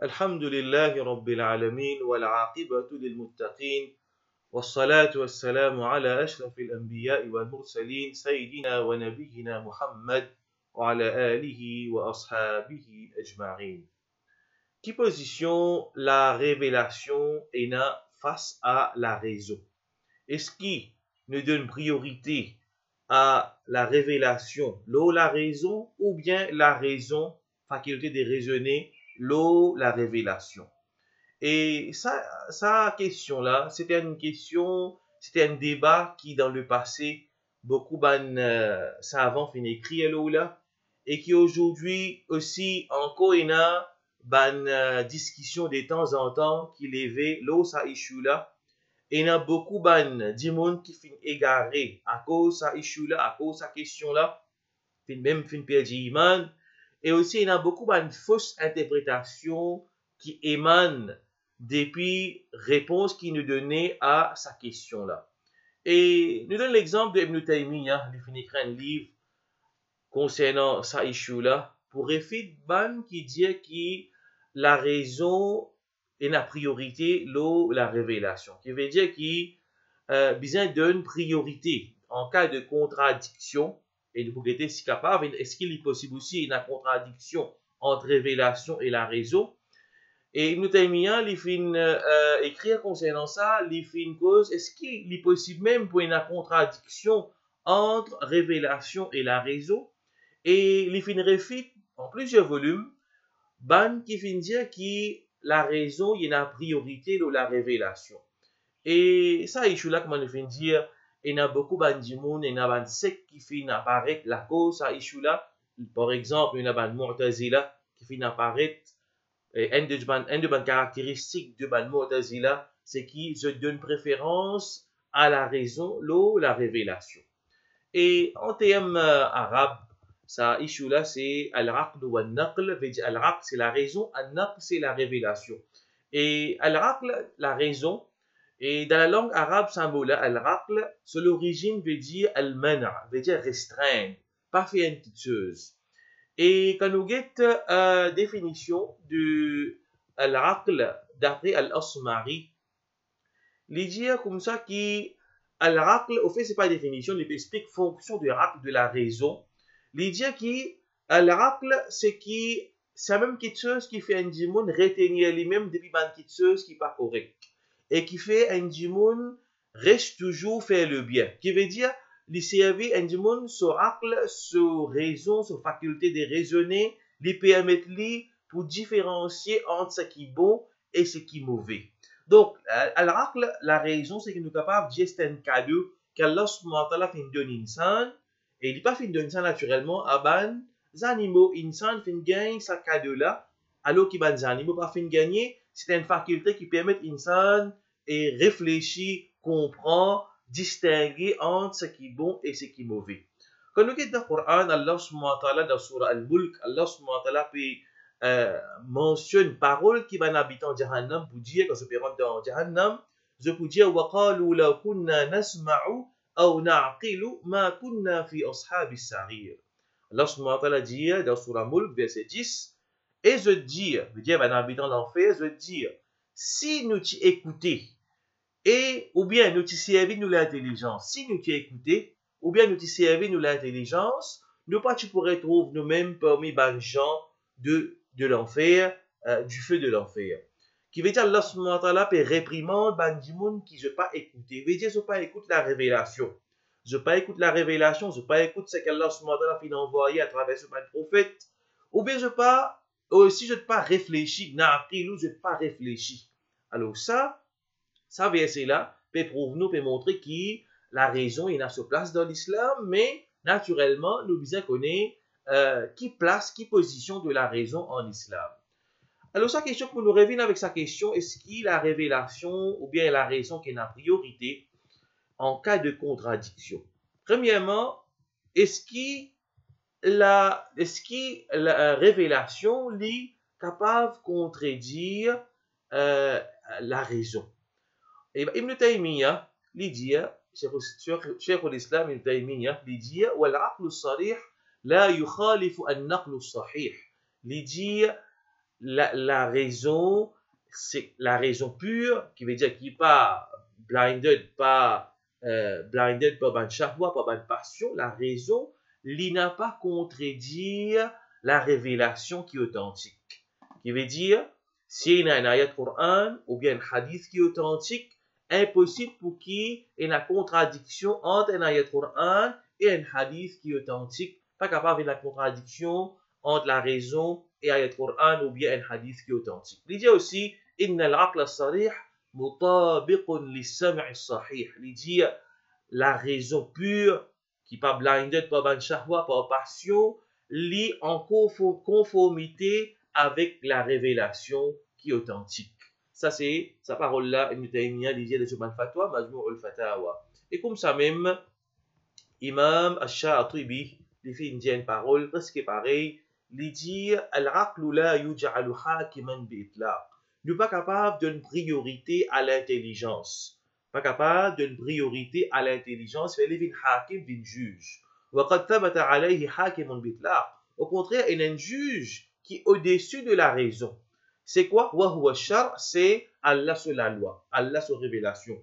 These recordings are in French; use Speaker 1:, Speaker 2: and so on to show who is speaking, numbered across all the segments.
Speaker 1: الحمد لله رب العالمين والعاقبة للمتقين والصلاة والسلام على أشرف الأنبياء والمرسلين سيدنا ونبينا محمد وعلى آله وأصحابه أجمعين. Qui position la révélation face à la raison? Est-ce qui ne donne priorité à la révélation, la raison, ou bien la raison, faculté de raisonner, la révélation? Et ça question-là, c'était un débat qui, dans le passé, beaucoup de savants fin écrit là, et qui aujourd'hui aussi, encore, il y a une discussion de temps en temps qui levait ça issue-là. Et il y a beaucoup de monde qui fin égaré à cause de ça issue-là, à cause de sa question-là, même fin perdre iman. Et aussi, il y a beaucoup de fausses interprétations qui émanent depuis réponse qu'il nous donnait à sa question-là. Et nous donne l'exemple de Ibn Taymiyyah, il finit un livre concernant sa issue-là, pour réfuter ban qui dit que la raison est la priorité, la révélation. Qui veut dire qu'il besoin d'une priorité en cas de contradiction, et pour être si capable, est-ce qu'il est possible aussi une contradiction entre révélation et la raison? Et Ibn Taymiyyah, il fin écrire concernant ça, il fait une cause, est-ce qu'il est possible même pour une contradiction entre révélation et la raison? Et il fin réfute en plusieurs volumes, qui fin dire que la raison il y a une priorité de la révélation. Et ça, il là comment il fin dire, il y a beaucoup de monde, il y a un secte qui fin apparaître la cause, ça, il là, par exemple, il y a un Mu'tazila qui fin apparaître. Un des caractéristiques de Mu'tazila, c'est qu'ils se donnent préférence à la raison, la révélation. Et en termes arabes, ça issue là, c'est al-aql wa al-naql. Al-aql, c'est la raison, al-naql, c'est la révélation. Et al-aql, la raison, et dans la langue arabe, ce mot-là, al-aql, c'est l'origine veut dire al-mana', veut dire restreindre, pas faire une petite chose. Et quand nous guettons définition de l'aql d'après Al-Asmari, il dit comme ça que l'aql, au fait, c'est pas définition, il explique fonction de l'aql de la raison. Il dit que l'aql, c'est même quelque chose qui fait un djimoun retenir lui-même depuis quelque chose qui n'est pas correct. Et qui fait un djimoun reste toujours faire le bien. Qui veut dire, li servi un monde sur aql, sur raison, sur faculté de raisonner, li permettre li pour différencier entre ce qui est bon et ce qui est mauvais. Donc, à l'aql, la raison, c'est qu'il nous capable de dire c'est un cadeau qu'Allah subhanahu wa ta'ala fin donne insan, et il n'est pas fin donne ça naturellement à ban, les animaux insan fin gagne ce cadeau-là, alors que les animaux pas fin gagner, c'est une faculté qui permet insan et réfléchir, comprendre, distinguer entre ce qui est bon et ce qui est mauvais. Quand nous regardons dans le Coran, Allah subhanahu wa ta'ala dans Surah Al-Mulk, Allah subhanahu wa ta'ala mentionne parole qui va en habitant Jahannam pour dire, quand se présente dans Jahannam, je peux dire وَقَالُوا لَوْ كُنَّا نَسْمَعُ أَوْ نَعْقِلُ مَا كُنَّا فِي أَصْحَابِ السَّعِيرِ. Allah subhanahu wa ta'ala dit dans Surah Al-Mulk, verset 10, et je dis, veut dire, en habitant l'enfer, je dis, si nous t'y écoutons, et ou bien nous t'y servis nous l'intelligence. Si nous t'y écouté, ou bien nous t'y servis nous l'intelligence, nous pas tu pourrais trouver nous-mêmes parmi les gens de l'enfer, du feu de l'enfer. Qui veut dire Allah subhanahu wa ta'ala peut réprimer les gens qui ne pas écouter. Veut dire je pas écoute la révélation. Je pas écoute la révélation, je pas écoute ce qu'Allah subhanahu wa ta'ala fait envoyer à travers ce prophète. Ou bien je pas aussi je ne pas réfléchir, je ne pas réfléchir. Alors ça verset-là peut prouver, peut montrer que la raison est à sa place dans l'islam, mais naturellement, nous devons connaître qui place, qui position de la raison en islam. Alors, sa question pour nous revenir avec sa question, est-ce que la révélation ou bien la raison qui est la priorité en cas de contradiction? Premièrement, est-ce que la révélation est capable de contredire la raison? Ibn Taymiyyah li dit, Cheikh l'Islam Ibn Taymiyyah li dit, والعقل الصريح لا يخالف النقل الصحيح. Li dit, la raison, c'est la raison pure, qui veut dire qui n'est pas blinded par ban shahwa, par ban passion, la raison, il n'a pas contredire la révélation qui est authentique. Qui veut dire, si il y a un ayat Coran ou bien un hadith qui est authentique, impossible pour qu'il y ait une contradiction entre un ayat Coran et un hadith qui est authentique. Pas capable de la contradiction entre la raison et ayat Coran ou bien un hadith qui est authentique. Il dit aussi, Inna al-aql as-sarih mutabiqun lis-sam' as-sahih. Il dit, la raison pure, qui n'est pas blinded par ban shahwa, par passion, lit en conformité avec la révélation qui est authentique. Ça, c'est sa parole-là, Ibn Taymiyyah disait de Subhan Fatwa, Majmou' al-Fatawa. Et comme ça même, Imam Ash-Shatibi, il fait une parole presque pareille, il dit Al-aqlu la yuj'alu hakiman bi-itlaq. Nous pas capable d'une priorité à l'intelligence. Pas capable d'une priorité à l'intelligence, fait vin hakim, vin juge. Wa qad thabata alayhi hakimun bi-itlaq. Au contraire, il y a un juge qui est au-dessus de la raison. C'est quoi? Wa huwa shar, c'est Allah sur la loi, Allah sur révélation.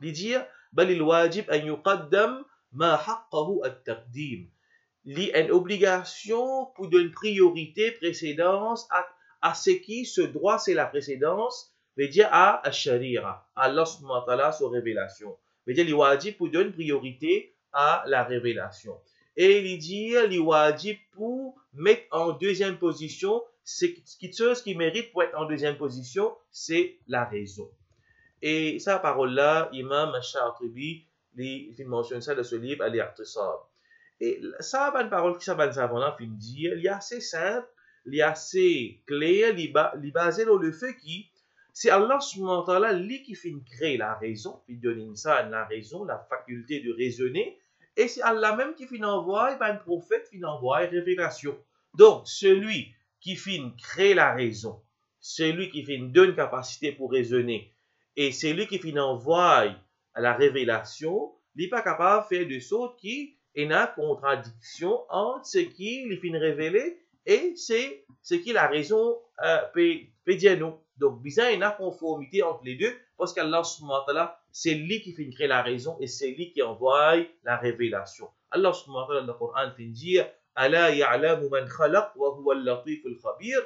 Speaker 1: Il dit bal il-wajib an yuqaddam ma haqqahu at-taqdim. Il y a une obligation pour donner priorité, précédence à ce qui, ce droit, c'est la précédence, veut dire à Sharia, à Allah subhanahu wa ta'ala, sur révélation. Veut dire, l'Iwajib pour donner priorité à la révélation. Et il dit, l'Iwajib pour mettre en deuxième position, ce qui mérite pour être en deuxième position, c'est la raison. Et sa parole-là, Imam Ash-Shatibi, il mentionne ça dans ce livre, Al-I'tisab. Et ça, une parole qui s'appelle savant, fin dire, il est assez simple, il est assez clair, il est basé sur le fait que c'est Allah subhanahu wa ta'ala qui fait créer la raison, qui donne ça la raison, la faculté de raisonner, et c'est Allah même qui fait envoyer un prophète, qui envoie une révélation. Donc, celui qui fait créer la raison, celui qui fait donne capacité pour raisonner, et celui qui fait envoie la révélation, il n'est pas capable de faire de choses qui est une contradiction entre ce qui lui fait révéler et c'est ce qui la raison peut dire nous. Donc, bizarre, il y a une conformité entre les deux parce qu'Allah subhanahu wa ta'ala, c'est lui qui fait créer la raison et c'est lui qui envoie la révélation. Allah subhanahu wa ta'ala dans le Coran fait dire Ala ya'lamu man khalaq wa huwa al-latif al-khabir.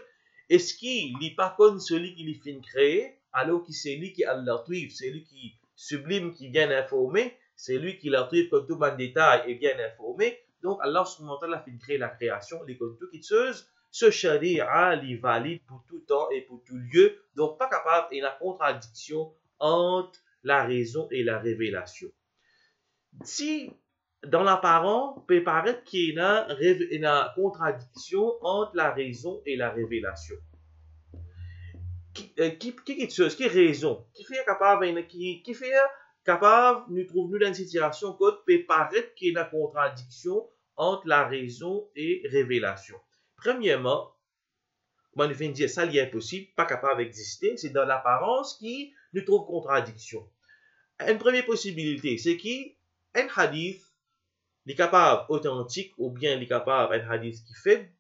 Speaker 1: Est-ce qu'il n'est pas comme celui qui lui fait créer alors que c'est lui qui est al-latif, c'est lui qui sublime, qui vient informer, c'est lui qui la trouve comme tout en détail et bien informé. Donc, Allah subhanahu wa ta'ala fait créer la création, les comme tout qui ce sharia, il valide pour tout temps et pour tout lieu. Donc, pas capable, il y a une contradiction entre la raison et la révélation. Si, dans l'apparent, peut paraître qu'il y a une contradiction entre la raison et la révélation. Qui est raison? Qui fait capable, nous trouvons dans une situation qui peut paraître qu'il y a une contradiction entre la raison et révélation. Premièrement, moi, je viens de dire ça, il est impossible, pas capable d'exister, c'est dans l'apparence qui nous trouve contradiction. Une première possibilité, c'est qu'un hadith est capable authentique ou bien il est capable un hadith qui fait,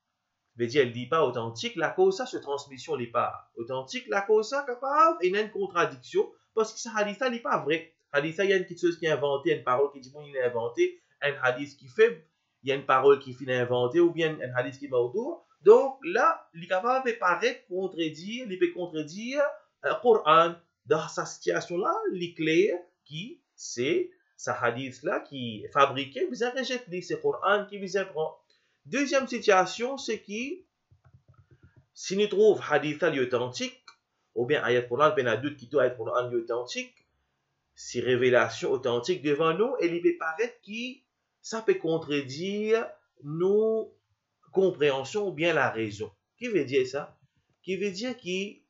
Speaker 1: veut dire il n'est pas authentique, la cause ça, cette transmission n'est pas authentique, la cause ça capable, il y a une contradiction parce que ce hadith n'est pas vrai. Hadith, il y a une petite chose qui est inventée, une parole qui dit bon, il est inventé, un hadith qui fait, il y a une parole qui finit inventée, ou bien un hadith qui va autour. Donc là, il est capable de paraître contredire, il peut contredire le Coran. Dans sa situation-là, il est clair qui c'est ce hadith-là qui est fabriqué, vous avez rejeté ce Coran qui vous apprend. Deuxième situation, c'est que si nous trouvons hadith authentique, ou bien ayat Coran, ben a doute qui doit être Coran authentique, si révélation authentique devant nous, et il peut paraître que ça peut contredire nos compréhensions ou bien la raison. Qui veut dire ça? Qui veut dire qu'il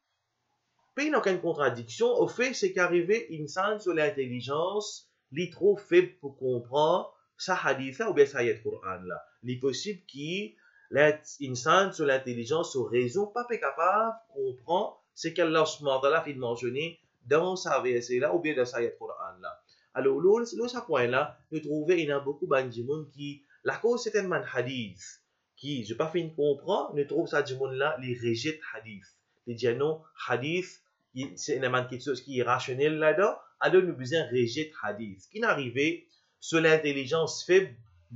Speaker 1: n'y a aucune contradiction. Au fait, c'est qu'arriver une scène sur l'intelligence, il est trop faible pour comprendre ça hadith ou bien ça ayat Coran là. Il est possible qu'une scène sur l'intelligence, sur raison, pas capable de comprendre ce qu'Allah subhanahu wa ta'ala fait mentionner dans sa verset-là ou bien dans sa Coran-là. Alors, ce point-là, nous trouvons qu'il y a beaucoup de gens qui, la cause c'est un hadith, qui, je pas fait une comprendre, ne trouve ça du monde là, les rejette hadith. Les disent non, hadith, c'est quelque chose qui est rationnel là-dedans, alors nous besoin rejette hadith. Qui n'arrivait sur l'intelligence faible,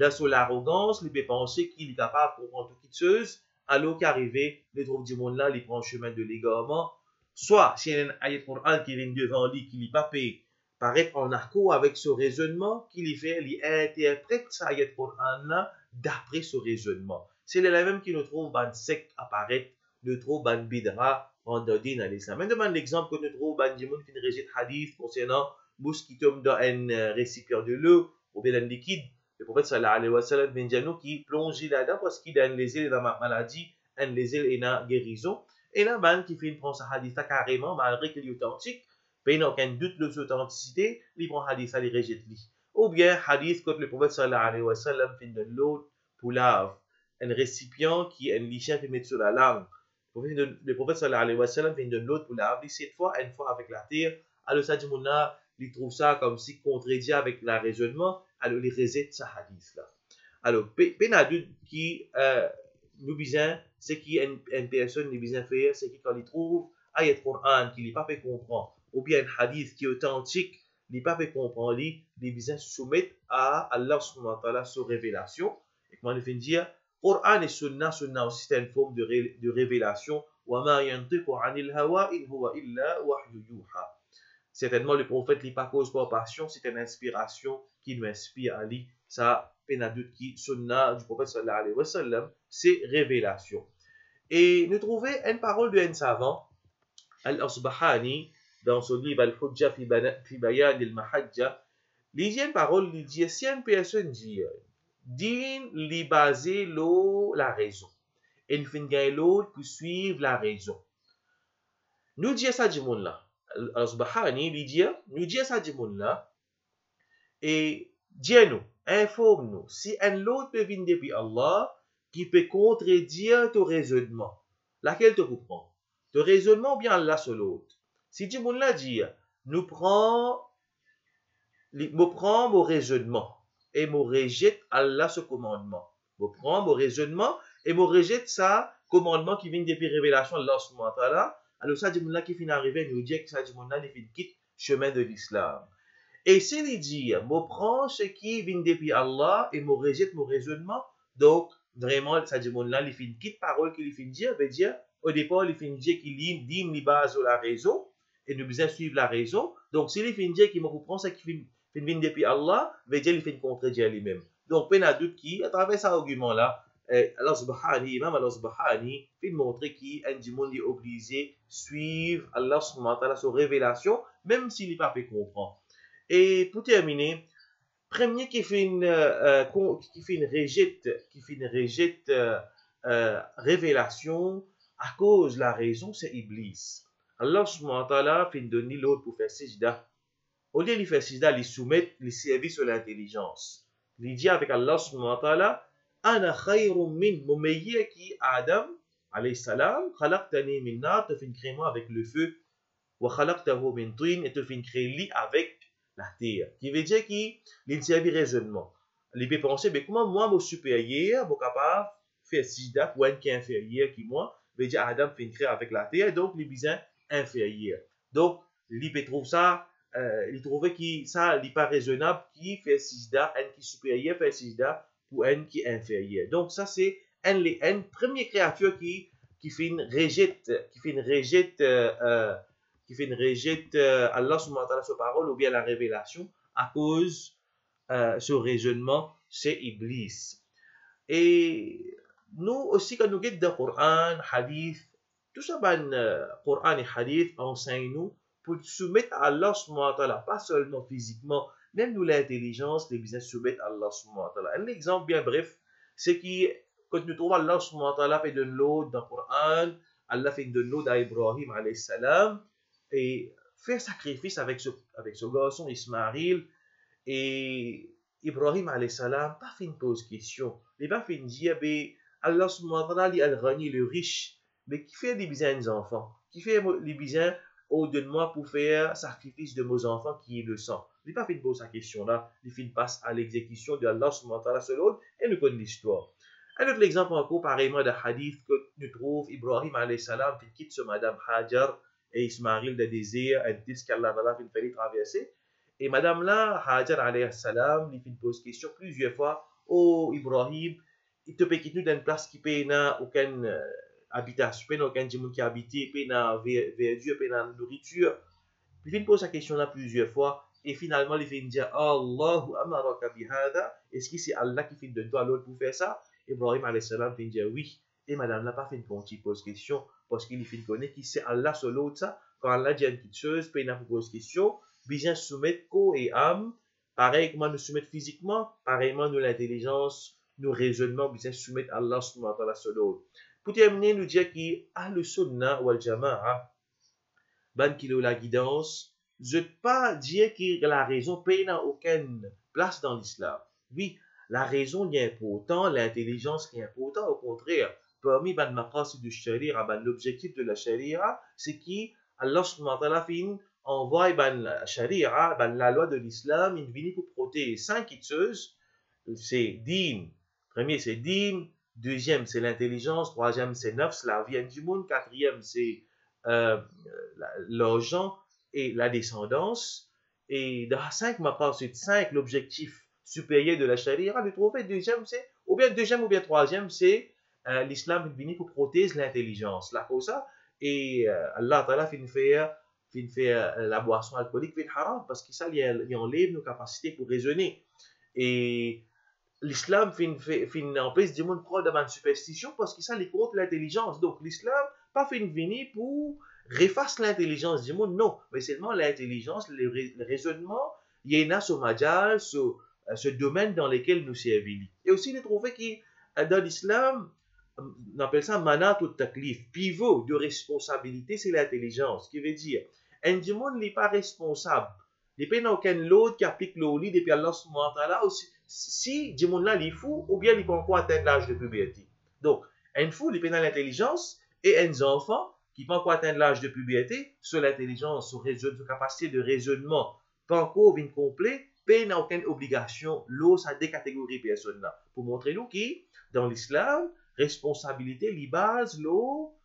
Speaker 1: sur l'arrogance, il peut penser qu'il est capable de comprendre toute chose, alors qu'arrivé, les trouve du monde là, il prend le chemin de l'égarement. Soit, s'il y a un ayat Coran qui vient devant lui, qui n'est pas payé, paraît en accord avec ce raisonnement, qu'il fait, il interprète ça ayat Coran là d'après ce raisonnement. C'est la même qui nous trouve dans secte apparaître, nous trouve dans bidra, en dodin à l'islam. Maintenant, l'exemple que nous trouvons dans Jimoun qui rejette hadith concernant mousse qui tombe dans un récipient de l'eau ou bien un liquide. Le prophète sallallahu alayhi wa sallam ben qui plonge là-dedans parce qu'il a les îles dans ma maladie, les îles et dans guérison. Et là, man qui fait une prend sa hadith carrément, malgré qu'il est authentique, mais il n'a aucun doute de son authenticité, il prend hadith, il rejette lui. Ou bien hadith quand le prophète sallallahu alayhi wa sallam fait de l'eau pour laver un récipient qui est un lichin qui met sur la langue. Le prophète sallallahu alayhi wa sallam fait de l'eau pour laver cette fois, une fois avec la terre. Alors ça dit mouna, il trouve ça comme si contredit avec le raisonnement, alors il rejette sa hadith là. Alors, Penadud qui nous besoin, c'est qui une personne nous besoin faire, c'est qui quand il trouve ayat Coran qui n'est pas fait comprendre, ou bien un hadith qui est authentique, il n'est pas fait comprendre, il besoin soumettre à Allah subhanahu wa ta'ala sur révélation. Et comment il fait dire, Coran et Sunnah aussi c'est une forme de révélation. وَمَا يَنْطِقُ عَنِ الْهَوَىٰ إِنْ هُوَ إِلَّا وَحْيُ يُوحَىٰ. Certainement, le prophète n'est pas cause par passion, c'est une inspiration qui nous inspire à lui. Ça, peine qui sunna du prophète sallallahu alayhi wa sallam, c'est révélation. Et nous trouvons une parole d'un savant, Al-Asbahani, dans son livre Al-Hujja fi Bayan al-Mahajja, il dit une parole, il dit, si une personne dit, din li basé la raison, et il fait gagner l'autre pour suivre la raison. Nous disons ça du monde là. Al-Asbahani, il dit, nous disons ça du monde là, et dis-nous, informe-nous, si un autre peut venir depuis Allah, qui peut contredire ton raisonnement, laquelle te comprend? Ton raisonnement ou bien Allah sur l'autre? Si tu m'en l'as dit, nous prend mon raisonnement et me rejette Allah ce commandement. Je prends mon raisonnement et me rejette ça commandement qui vient depuis révélation de Allah subhanahu wa ta'ala. Alors ça, dit qui finit arriver, nous dit que ça, dit il fait quitte chemin de l'islam. Et s'il dit, je prends ce qui vient depuis Allah et me rejette mon raisonnement, donc vraiment, ça dit il fait une petite parole qu'il fait dire, veut dire, au départ, il fait dire qu'il dit, il base sur la raison, et nous besoin suivre la raison. Donc, s'il fait dire qu'il me reprend ce qui vient depuis Allah, veut dire, il fait une contredire lui-même. Donc, peine à doute qui, à travers cet argument-là, Allah subhanahu wa ta'ala, fait montrer qu'il monde est obligé de suivre Allah subhanahu wa ta'ala sur révélation, même s'il n'est pas fait comprendre. Et pour terminer, premier qui fait une rejette révélation à cause de la raison, c'est Iblis. Allah subhanahu wa ta'ala fait donner l'autre pour faire sijda. Au lieu de faire sijda, il soumet les services sur l'intelligence. Il dit avec Allah subhanahu wa ta'ala, Ana khayrun min, mon meilleur qui Adam, alayhi salam, khalaqtani min nar, te fait créer moi avec le feu, wa khalaqtahu min tin, et te fait créer lui avec la terre. Qui veut dire qu'il servait raisonnement. Il peut penser, mais comment moi, mon supérieur, mon capable, faire sijda pour un qui est inférieur qui moi, veut dire Adam fait créer avec la terre, donc il est inférieur. Donc, il peut trouver ça, il trouvait que ça n'est pas raisonnable qui fait sijda, un qui est supérieur fait sijda pour un qui est inférieur. Donc, ça c'est une première créature qui fait une rejette, Allah subhanahu wa ta'ala sa parole ou bien la révélation à cause ce raisonnement, c'est Iblis. Et nous aussi, quand nous guidons dans le Coran, Hadith, tout ça, Coran et Hadith enseignent-nous pour soumettre à Allah subhanahu wa ta'ala, pas seulement physiquement, même nous l'intelligence, les besoins soumettre à Allah subhanahu wa ta'ala. Un exemple bien bref, c'est que quand nous trouvons Allah subhanahu wa ta'ala fait de l'eau dans le Coran, Allah fait de l'eau dans Ibrahim alayhi salam, et faire sacrifice avec ce garçon Ismaïl, et Ibrahim alayhi salam pas fait une pause question, il pas fait une dire, Allah subhanahu wa ta'ala al-Ghani, le riche, mais qui fait des besoins des enfants, qui fait les besoins au-delà de moi pour faire sacrifice de mes enfants qui est le sang. Il n'a pas fait de pause sa question là, il fait passe à l'exécution de Allah subhanahu wa ta'ala seul et nous connaissons l'histoire. Un autre exemple encore, pareillement, de hadith que nous trouve Ibrahim alayhi salam qui quitte ce Madame Hajar et Ismaïl de désir, un disque qu'Allah fait fallait traverser. Et Madame là, Hajar alayhi salam, lui fait une pose question plusieurs fois. Oh Ibrahim, il te peut quitter d'une place qui peut n'a aucune habitation, peut n'a aucun monde qui habite, peut n'a verdure, peut n'a nourriture. Puis il pose sa question là plusieurs fois. Et finalement, il fait dire Allahu amaraka bihada. Est-ce que c'est Allah qui fait de toi l'autre pour faire ça? Ibrahim alayhi salam fait dire oui. Et madame n'a pas fait une petite pose question parce qu'il fait connaître qui c'est Allah sur l'autre ça. Quand Allah dit une petite chose, puis il n'a pas pose question, bien soumettre corps et âme. Pareil, comment nous soumettre physiquement, pareillement nous l'intelligence, nous raisonnements, bien soumettre Allah sur l'autre. Pour terminer, nous dire qu'il a le sunnah wal jama'a. Ban qui la guidance, je ne veux pas dire que la raison n'a aucune place dans l'islam. Oui, la raison est importante, l'intelligence est importante, au contraire. Parmi ban maqasid du sharia, ban l'objectif de la sharia, c'est qu'Allah subhanahu wa ta'ala envoie ban la sharia, ban la loi de l'islam, il vient pour protéger 5 choses. C'est din. Premier, c'est din. Deuxième, c'est l'intelligence. Troisième, c'est nafs, la vie du monde. Quatrième, c'est l'argent et la descendance. Et dans 5, c'est 5, l'objectif supérieur de la charia. Le trophée deuxième, c'est, ou bien troisième, c'est l'islam venu pour protéger l'intelligence. Là, pour ça, et Allah Ta'ala fait la boisson alcoolique fait haram parce que ça, il enlève nos capacités pour raisonner. Et l'islam empêche du monde croire dans une superstition parce que ça, il contre l'intelligence. Donc, l'islam pas fait une venir pour refasse l'intelligence du monde, non, mais seulement l'intelligence, le raisonnement, il y en a ce majal, ce domaine dans lequel nous servons. Et aussi, il est trouvé que dans l'islam, on appelle ça manat ou taklif, pivot de responsabilité, c'est l'intelligence, qui veut dire, un du monde n'est pas responsable. Il n'y a pas aucun l'autre qui applique le lit depuis Allah subhanahu wa ta'ala aussi. Si du monde là, il est fou, ou bien il peut encore atteindre l'âge de puberté. Donc, un fou, il est dans l'intelligence, et un enfant, qui pas encore atteindre l'âge de puberté, sur l'intelligence, sur capacité de raisonnement, pas encore complet, il n'a aucune obligation, l'eau, ça décatégorie personne là. Pour montrer nous qui, dans l'islam, responsabilité, les bases, l'eau,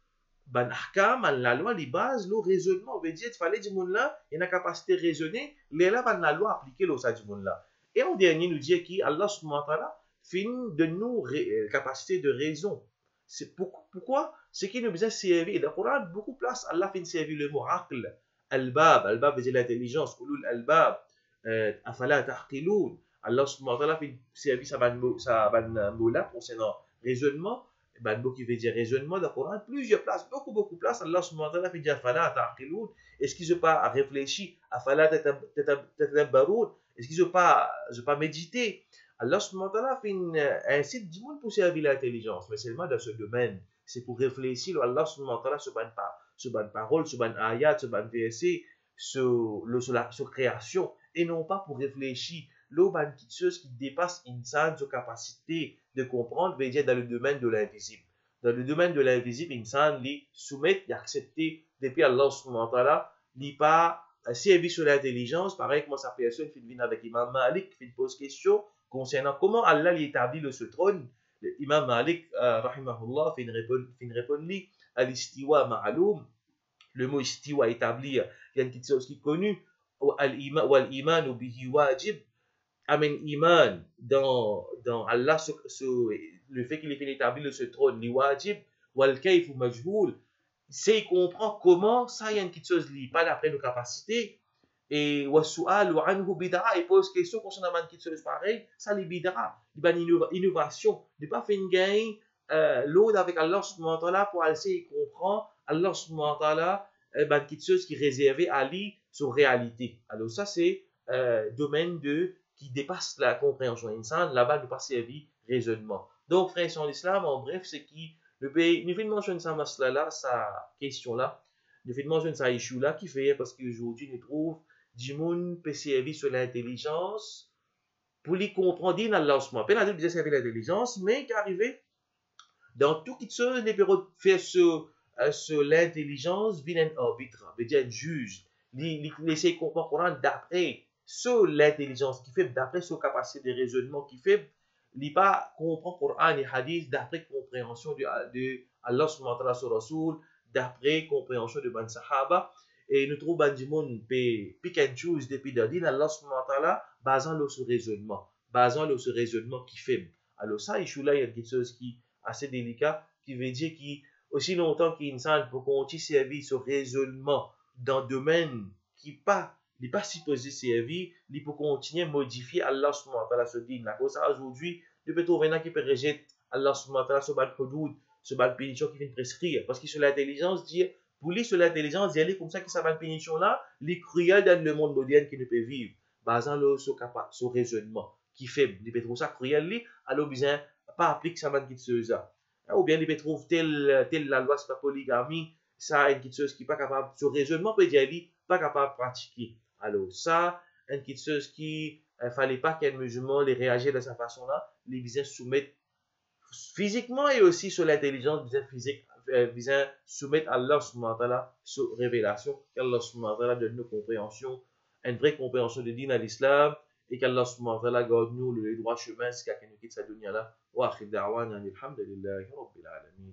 Speaker 1: ban ahkam, la loi, les bases, le raisonnement, veut dire, il fallait du monde là, il a capacité de raisonner, les là, la loi appliquée, l'eau, ça du monde là. Et en dernier, nous dit qu'Allah subhanahu wa ta'ala finit de nous capacité de raison. C'est pourquoi ce qui nous besoin servir. Dans le Coran, beaucoup de place, Allah fait servir le mot aql, albab, albab veut dire l'intelligence, ulul albab, afala ta'qiloun. Allah subhanahu wa ta'ala fait servir sa mot là concernant raisonnement, mot qui veut dire raisonnement dans le Coran, plusieurs places, beaucoup de places, Allah subhanahu wa ta'ala fait dire afala ta'qiloun. Est-ce qu'ils n'ont pas réfléchi, afala tatadabbaroun, est-ce qu'ils n'ont pas médité? Allah subhanahu wa ta'ala incite du monde pour servir l'intelligence, mais seulement dans ce domaine. C'est pour réfléchir, Allah subhanahu wa ta'ala sur une parole, sur une ayat, sur un verset, sur la création, et non pas pour réfléchir. L'eau, une petite chose qui dépasse une sa capacité de comprendre, veut dire dans le domaine de l'invisible. Dans le domaine de l'invisible, une insan li soumettre et accepter depuis Allah subhanahu wa ta'ala, li pas servir sur l'intelligence. Pareil, comment sa personne fait venir avec Imam Malik, fait pose question concernant comment Allah établit ce trône. Imam Malik, rahimahullah, fait une réponse li, al-istiwa ma'aloum. Le mot istiwa établi, il y a une petite chose qui est connue, wal-iman bihi wajib. Amen iman dans Allah, le fait qu'il est fait établir ce trône, li wajib, wal kayf majhoul. C'est il comprend comment, ça, il y a une petite chose, pas d'après nos capacités. Et wasu'al wa anhu bid'a, il pose question concernant une petite chose pareille, ça les bid'a, il y a une innovation, il n'est pas fait une gain, l'autre avec Allah subhanahu wa ta'ala pour aller comprendre, Allah subhanahu wa ta'ala, une petite chose qui est réservée à lui sur réalité. Alors ça, c'est domaine qui dépasse la compréhension insane, là-bas, ne pas servir raisonnement. Donc, frère, sur l'islam, en bref, c'est qui le pays, nous faisons mention de sa masla là, sa question là, nous faisons mention de sa issue là, qui fait parce qu'aujourd'hui, nous trouvons du monde peut servir sur l'intelligence pour lui comprendre, dit Allah subhanahu wa ta'ala, peut servir l'intelligence, mais qui arrive dans tout qui se les peut faire sur l'intelligence, vient un arbitre, veut dire un juge, laisser comprendre Coran d'après sur l'intelligence qui fait, d'après sur capacité de raisonnement qui fait, lit pas comprend Coran et Hadith d'après compréhension de Allah subhanahu wa ta'ala sur Rasoul, d'après compréhension de ban Sahaba, et nous trouvons ban du monde pick and choose depuis d'adin Allah subhanahu wa ta'ala, basant sur raisonnement qui fait. Alors ça, il y a quelque chose qui est assez délicat, qui veut dire qui aussi longtemps qu'insan peut continuer servir ce raisonnement dans le domaine qui n'est pas supposé servir, il peut continuer à modifier Allah subhanahu wa ta'ala se dit. La cause aujourd'hui, il peut trouver un qui peut rejeter Allah subhanahu wa ta'ala sur le hudud, sur la pénition qui vient prescrire. Parce que sur l'intelligence, dit, pour lui, sur l'intelligence, il y a comme ça que ça va la pénition là, les cruels dans le monde moderne qui ne peut vivre, basant le sur raisonnement qui fait, il peut trouver ça cruel, alors bien, pas appliquer ça, man, qui se ça. Ou bien, il peut trouver telle la loi sur la polygamie, ça, une chose qui n'est pas capable, sur raisonnement, peut dire, pas capable de pratiquer. Alors, ça, une petite chose qui ne fallait pas qu'un musulman les réagisse de cette façon-là, les visait soumettre physiquement et aussi sur l'intelligence physique, visant soumettre Allah subhanahu wa ta'ala sur révélation, qu'Allah subhanahu wa ta'ala donne nos compréhensions, une vraie compréhension de din à l'islam, et qu'Allah subhanahu wa ta'ala garde nous le droit chemin, c'est qu'à nous quitte cette dunya là. Wa akhir da'wana, alhamdulillahi rabbil alamin.